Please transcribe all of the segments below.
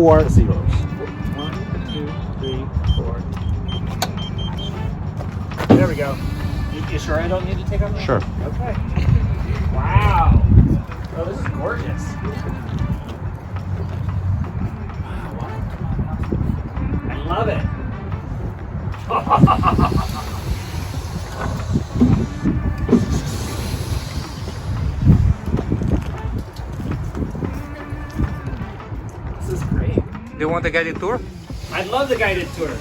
4 zeros. 1, 2, 3, 4. There we go. You sure I don't need to take off? Sure. Okay. Wow. Oh, this is gorgeous. I love it. This is great. Do you want a guided tour? I'd love the guided tour.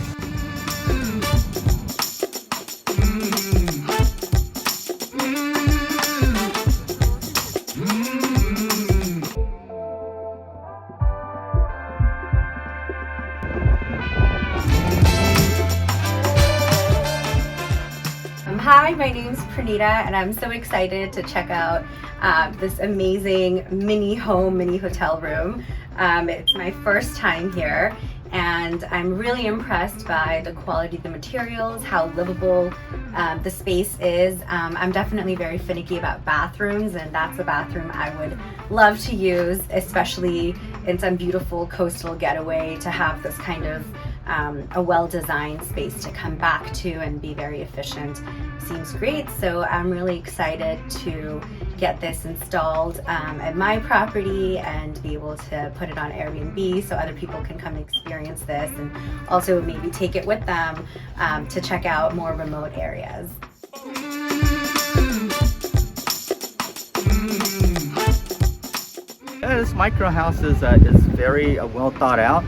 Hi, my name's Pranita, and I'm so excited to check out this amazing mini hotel room. It's my first time here, and I'm really impressed by the quality of the materials, how livable the space is. I'm definitely very finicky about bathrooms, and that's a bathroom I would love to use, especially in some beautiful coastal getaway, to have this kind of a well-designed space to come back to and be very efficient. Seems great, so I'm really excited to get this installed at my property and be able to put it on Airbnb so other people can come experience this, and also maybe take it with them to check out more remote areas. This micro house is very well thought out.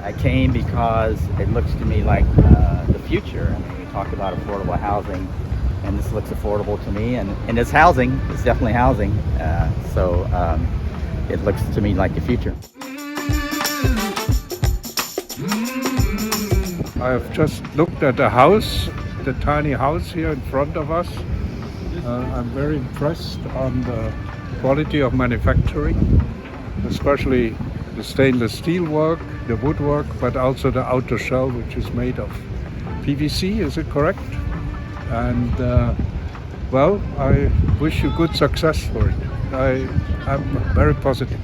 I came because it looks to me like the future. I mean, we talk about affordable housing, and this looks affordable to me, and it's housing. It's definitely housing. So it looks to me like the future. I've just looked at the house, the tiny house here in front of us. I'm very impressed on the quality of manufacturing, especially the stainless steel work, the woodwork, but also the outer shell, which is made of PVC, is it correct? And well, I wish you good success for it. I'm very positive.